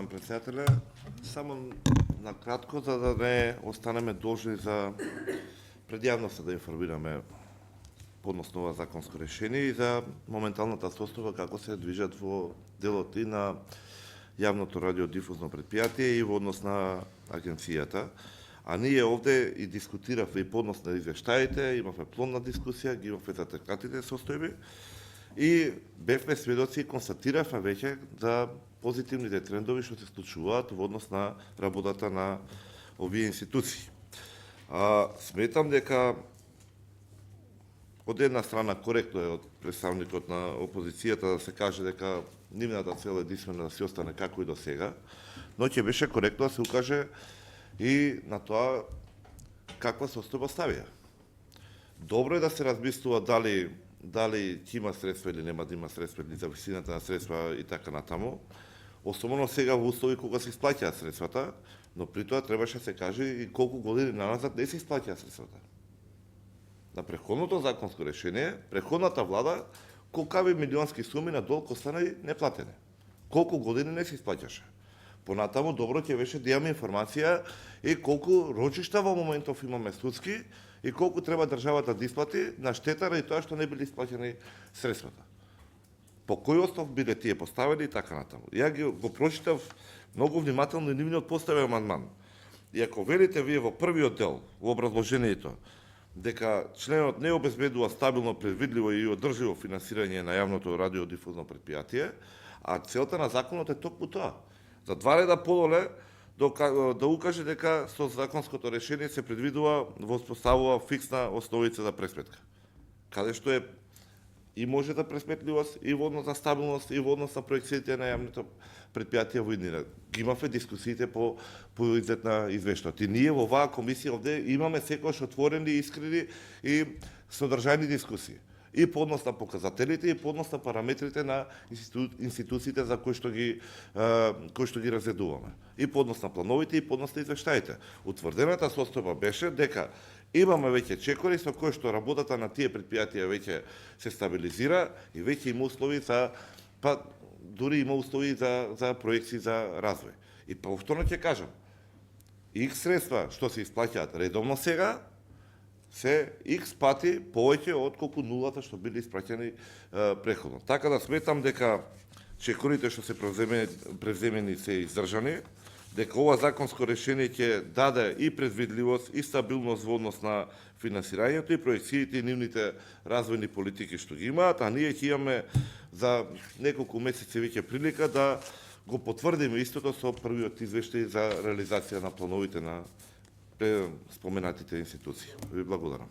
Благодарам, председателе. Само на кратко, за да не останеме должни за пред јавноста да информираме подносно ова законско решение и за моменталната состојба како се движат во делот и на јавното радиодифузно предпријатие и во однос на агенцијата. А ние овде и дискутиравме и поднос на извештаите, имавме плодна дискусија, ги имавме затекнатите состојби и бевме сведоци и констатиравме веќе за позитивните трендови што се случуваат во однос на работата на овие институции. Сметам дека од една страна коректно е од представникот на опозицијата да се каже дека нивната цел единствено да се остане како и до сега, но ќе беше коректно да се укаже и на тоа каква состојба ставија. Добро е да се размислува дали ќе има средства или нема да има средства, или за висината на средства и така натаму. Особено сега во услови кога се исплаќаат средствата, но при тоа требаше да се каже и колку години наназад не се исплаќаат средствата. На претходното законско решение, претходната влада колкави милионски суми на долг останали неплатени. Колку години не се исплаќаше. Понатаму добро ќе беше да имаме информација и колку рочишта во моментов имаме судски и колку треба државата да исплати на штета ради тоа што не били исплатени средствата. По кој основ биле тие поставени и така натаму. Ја го прочитав многу внимателно и нивниот поставен амандман. И ако велите вие во првиот дел, во образложението, дека членот не обезбедува стабилно, предвидливо и одржливо финансирање на јавното радиодифузно предпријатие, а целта на законот е токму тоа. За 2 реда подоле да укаже дека со законското решение се предвидува воспоставува фиксна основица за пресметка. Каде што е и може да пресметливост, и во однос на стабилност, и во однос на проекциите на јавните предпријатија во иднина. Ги имавме дискусиите по изглед на извештајот. И ние во оваа комисија овде имаме секогаш отворени, искрени и содржајни дискусии. И по однос на показателите, и по однос на параметрите на институциите за кои што ги разгледуваме. И по однос на плановите, и по однос на извештаите. Утврдената состојба беше дека имаме веќе чекори со кои што работата на тие предпријатија веќе се стабилизира и веќе има услови за дури има услови за проекции за развој. И повторно ќе кажам, X средства што се исплаќаат редовно сега се X пати повеќе од колку нулата што били испраќани претходно. Така да сметам дека чекорите што се преземени се издржани, дека ова законско решение ќе даде и предвидливост и стабилност во однос на финансирањето и проекциите и нивните развојни политики што ги имаат, а ние ќе имаме за неколку месеци веќе прилика да го потврдиме истото со првиот извештај за реализација на плановите на споменатите институции. Ви благодарам.